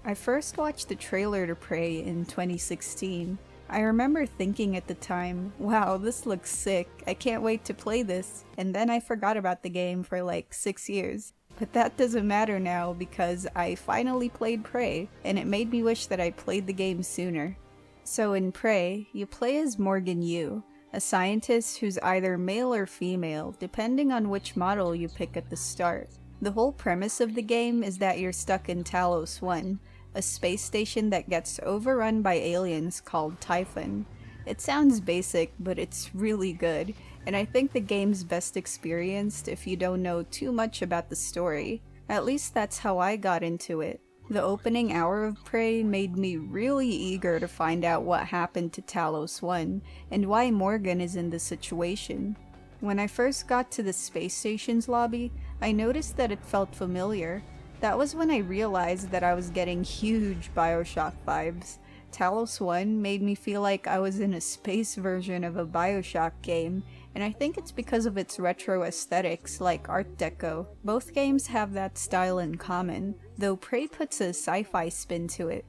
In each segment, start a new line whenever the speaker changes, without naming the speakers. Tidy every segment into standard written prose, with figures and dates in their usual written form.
I first watched the trailer to Prey in 2016. I remember thinking at the time, wow, this looks sick, I can't wait to play this, and then I forgot about the game for like 6 years. But that doesn't matter now because I finally played Prey, and it made me wish that I played the game sooner. So in Prey, you play as Morgan Yu, a scientist who's either male or female, depending on which model you pick at the start. The whole premise of the game is that you're stuck in Talos 1, a space station that gets overrun by aliens called Typhon. It sounds basic, but it's really good, and I think the game's best experienced if you don't know too much about the story. At least that's how I got into it. The opening hour of Prey made me really eager to find out what happened to Talos 1, and why Morgan is in this situation. When I first got to the space station's lobby, I noticed that it felt familiar. That was when I realized that I was getting huge Bioshock vibes. Talos 1 made me feel like I was in a space version of a Bioshock game, and I think it's because of its retro aesthetics like Art Deco. Both games have that style in common, though Prey puts a sci-fi spin to it.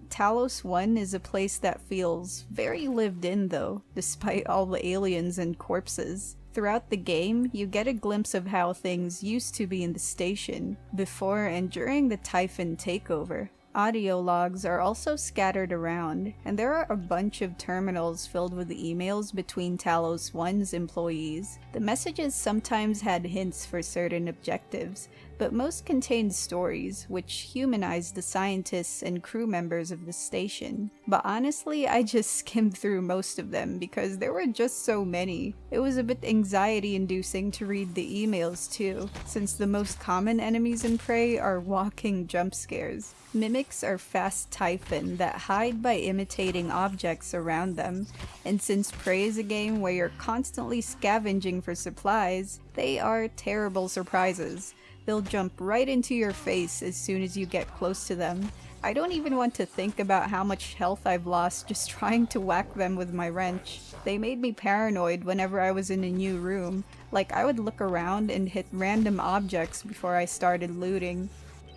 Talos 1 is a place that feels very lived in though, despite all the aliens and corpses. Throughout the game, you get a glimpse of how things used to be in the station, before and during the Typhon takeover. Audio logs are also scattered around, and there are a bunch of terminals filled with emails between Talos 1's employees. The messages sometimes had hints for certain objectives, but most contained stories, which humanized the scientists and crew members of the station. But honestly, I just skimmed through most of them because there were just so many. It was a bit anxiety-inducing to read the emails too, since the most common enemies in Prey are walking jump scares. Mimics are fast Typhon that hide by imitating objects around them, and since Prey is a game where you're constantly scavenging for supplies, they are terrible surprises. They'll jump right into your face as soon as you get close to them. I don't even want to think about how much health I've lost just trying to whack them with my wrench. They made me paranoid whenever I was in a new room, like I would look around and hit random objects before I started looting.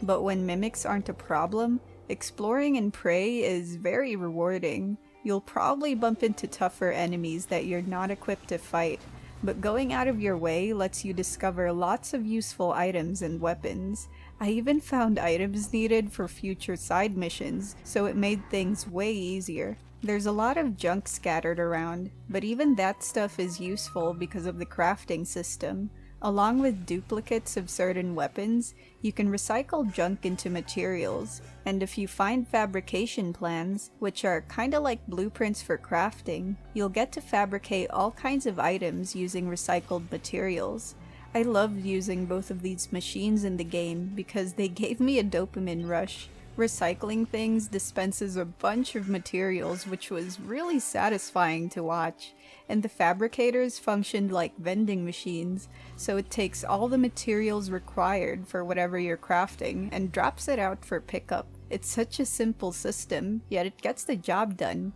But when mimics aren't a problem, exploring in Prey is very rewarding. You'll probably bump into tougher enemies that you're not equipped to fight, but going out of your way lets you discover lots of useful items and weapons. I even found items needed for future side missions, so it made things way easier. There's a lot of junk scattered around, but even that stuff is useful because of the crafting system. Along with duplicates of certain weapons, you can recycle junk into materials, and if you find fabrication plans, which are kinda like blueprints for crafting, you'll get to fabricate all kinds of items using recycled materials. I loved using both of these machines in the game because they gave me a dopamine rush. Recycling things dispenses a bunch of materials, which was really satisfying to watch, and the fabricators functioned like vending machines, so it takes all the materials required for whatever you're crafting and drops it out for pickup. It's such a simple system, yet it gets the job done.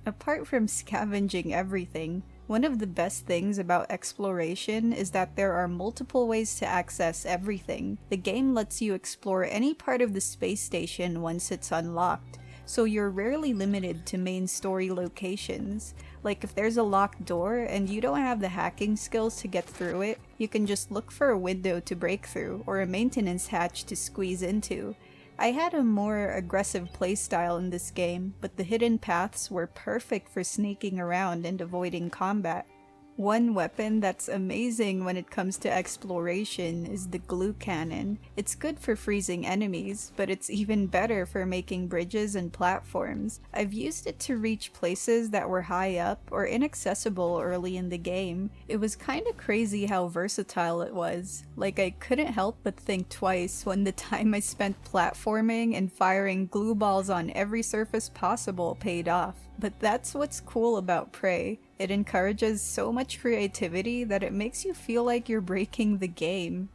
Apart from scavenging everything, one of the best things about exploration is that there are multiple ways to access everything. The game lets you explore any part of the space station once it's unlocked, so you're rarely limited to main story locations. Like if there's a locked door and you don't have the hacking skills to get through it, you can just look for a window to break through or a maintenance hatch to squeeze into. I had a more aggressive playstyle in this game, but the hidden paths were perfect for sneaking around and avoiding combat. One weapon that's amazing when it comes to exploration is the glue cannon. It's good for freezing enemies, but it's even better for making bridges and platforms. I've used it to reach places that were high up or inaccessible early in the game. It was kinda crazy how versatile it was. Like I couldn't help but think twice when the time I spent platforming and firing glue balls on every surface possible paid off. But that's what's cool about Prey. It encourages so much creativity that it makes you feel like you're breaking the game.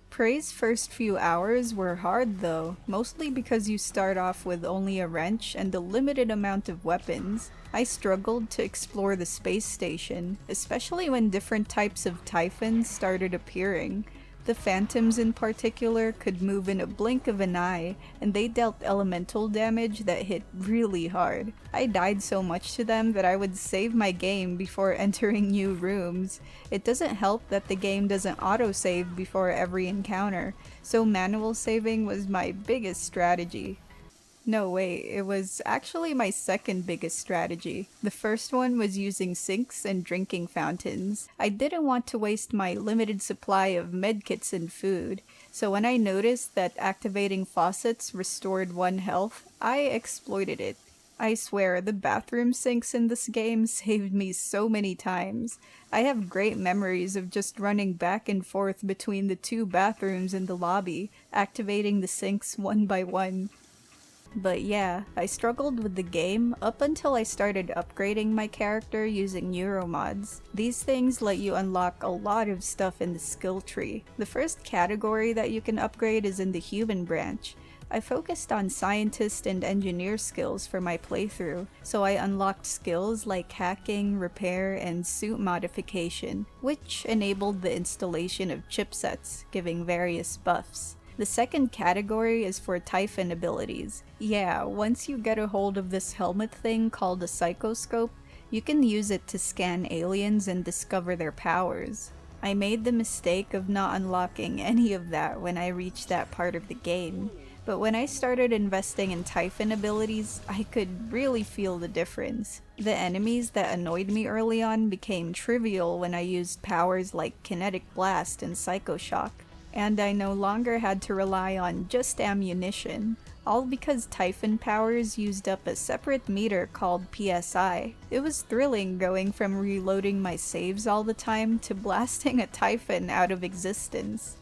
Prey's first few hours were hard though, mostly because you start off with only a wrench and a limited amount of weapons. I struggled to explore the space station, especially when different types of Typhons started appearing. The phantoms in particular could move in a blink of an eye, and they dealt elemental damage that hit really hard. I died so much to them that I would save my game before entering new rooms. It doesn't help that the game doesn't autosave before every encounter, so manual saving was my biggest strategy. No, wait, it was actually my second biggest strategy. The first one was using sinks and drinking fountains. I didn't want to waste my limited supply of medkits and food, so when I noticed that activating faucets restored 1 health, I exploited it. I swear, the bathroom sinks in this game saved me so many times. I have great memories of just running back and forth between the 2 bathrooms in the lobby, activating the sinks one by one. But yeah, I struggled with the game up until I started upgrading my character using neuromods. These things let you unlock a lot of stuff in the skill tree. The first category that you can upgrade is in the human branch. I focused on scientist and engineer skills for my playthrough, so I unlocked skills like hacking, repair, and suit modification, which enabled the installation of chipsets, giving various buffs. The second category is for Typhon abilities. Yeah, once you get a hold of this helmet thing called a psychoscope, you can use it to scan aliens and discover their powers. I made the mistake of not unlocking any of that when I reached that part of the game, but when I started investing in Typhon abilities, I could really feel the difference. The enemies that annoyed me early on became trivial when I used powers like Kinetic Blast and Psycho Shock. And I no longer had to rely on just ammunition, all because Typhon powers used up a separate meter called PSI. It was thrilling going from reloading my saves all the time to blasting a Typhon out of existence.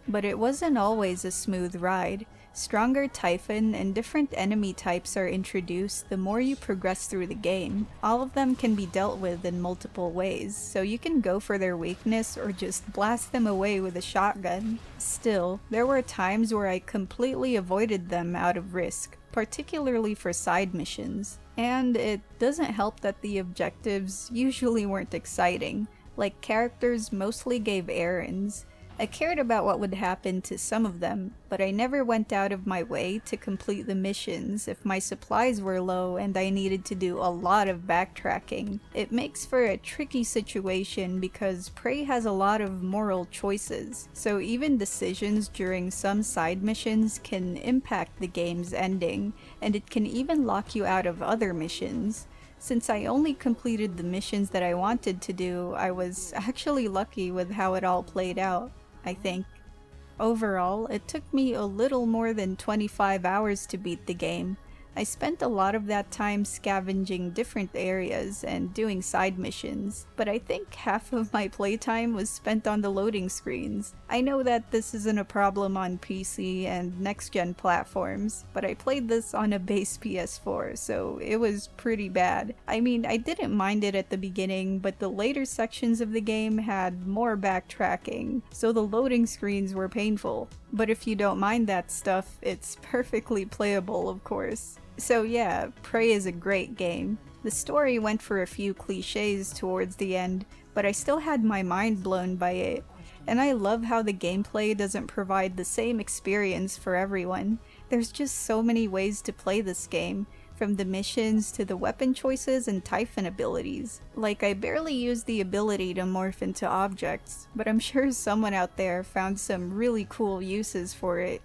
But it wasn't always a smooth ride. Stronger Typhon and different enemy types are introduced the more you progress through the game. All of them can be dealt with in multiple ways, so you can go for their weakness or just blast them away with a shotgun. Still, there were times where I completely avoided them out of risk, particularly for side missions. And it doesn't help that the objectives usually weren't exciting, like characters mostly gave errands. I cared about what would happen to some of them, but I never went out of my way to complete the missions if my supplies were low and I needed to do a lot of backtracking. It makes for a tricky situation because Prey has a lot of moral choices, so even decisions during some side missions can impact the game's ending, and it can even lock you out of other missions. Since I only completed the missions that I wanted to do, I was actually lucky with how it all played out, I think. Overall, it took me a little more than 25 hours to beat the game. I spent a lot of that time scavenging different areas and doing side missions, but I think half of my playtime was spent on the loading screens. I know that this isn't a problem on PC and next-gen platforms, but I played this on a base PS4, so it was pretty bad. I mean, I didn't mind it at the beginning, but the later sections of the game had more backtracking, so the loading screens were painful. But if you don't mind that stuff, it's perfectly playable, of course. So yeah, Prey is a great game. The story went for a few cliches towards the end, but I still had my mind blown by it. And I love how the gameplay doesn't provide the same experience for everyone. There's just so many ways to play this game, from the missions to the weapon choices and Typhon abilities. Like, I barely used the ability to morph into objects, but I'm sure someone out there found some really cool uses for it.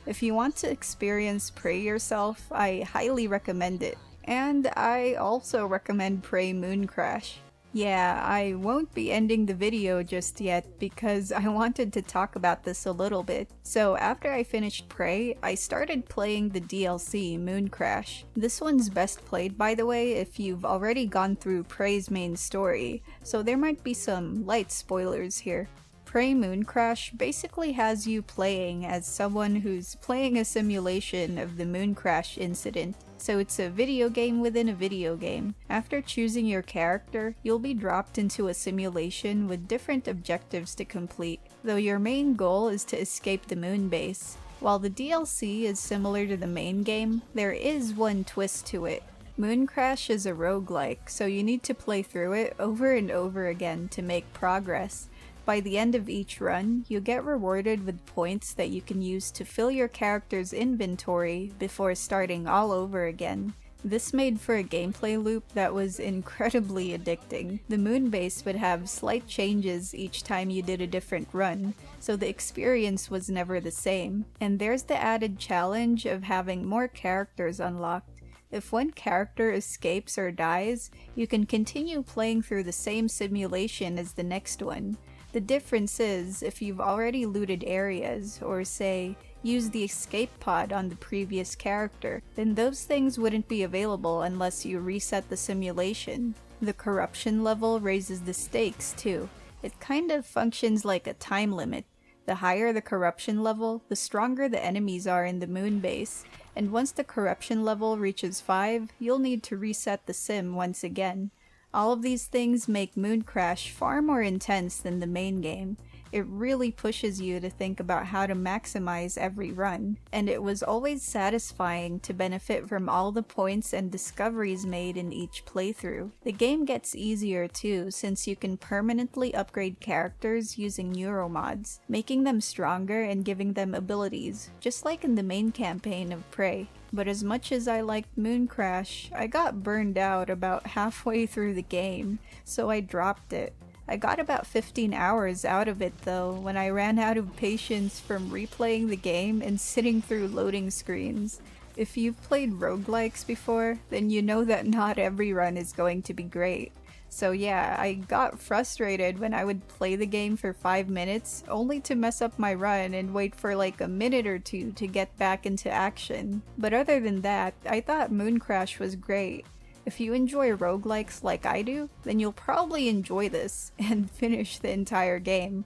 If you want to experience Prey yourself, I highly recommend it. And I also recommend Prey Mooncrash. Yeah, I won't be ending the video just yet because I wanted to talk about this a little bit. So after I finished Prey, I started playing the DLC Mooncrash. This one's best played, by the way, if you've already gone through Prey's main story, so there might be some light spoilers here. Prey Mooncrash basically has you playing as someone who's playing a simulation of the Mooncrash incident. So it's a video game within a video game. After choosing your character, you'll be dropped into a simulation with different objectives to complete, though your main goal is to escape the moon base. While the DLC is similar to the main game, there is one twist to it. Mooncrash is a roguelike, so you need to play through it over and over again to make progress. By the end of each run, you get rewarded with points that you can use to fill your character's inventory before starting all over again. This made for a gameplay loop that was incredibly addicting. The moon base would have slight changes each time you did a different run, so the experience was never the same. And there's the added challenge of having more characters unlocked. If one character escapes or dies, you can continue playing through the same simulation as the next one. The difference is, if you've already looted areas, or say, used the escape pod on the previous character, then those things wouldn't be available unless you reset the simulation. The corruption level raises the stakes too. It kind of functions like a time limit. The higher the corruption level, the stronger the enemies are in the moon base, and once the corruption level reaches 5, you'll need to reset the sim once again. All of these things make Mooncrash far more intense than the main game. It really pushes you to think about how to maximize every run, and it was always satisfying to benefit from all the points and discoveries made in each playthrough. The game gets easier too, since you can permanently upgrade characters using neuromods, making them stronger and giving them abilities, just like in the main campaign of Prey. But as much as I liked Mooncrash, I got burned out about halfway through the game, so I dropped it. I got about 15 hours out of it though, when I ran out of patience from replaying the game and sitting through loading screens. If you've played roguelikes before, then you know that not every run is going to be great. So yeah, I got frustrated when I would play the game for 5 minutes, only to mess up my run and wait for like a minute or two to get back into action. But other than that, I thought Mooncrash was great. If you enjoy roguelikes like I do, then you'll probably enjoy this and finish the entire game.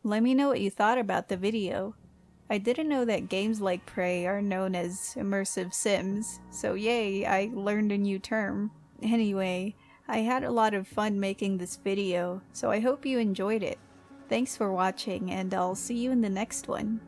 Let me know what you thought about the video. I didn't know that games like Prey are known as immersive sims, so yay, I learned a new term. Anyway, I had a lot of fun making this video, so I hope you enjoyed it. Thanks for watching, and I'll see you in the next one.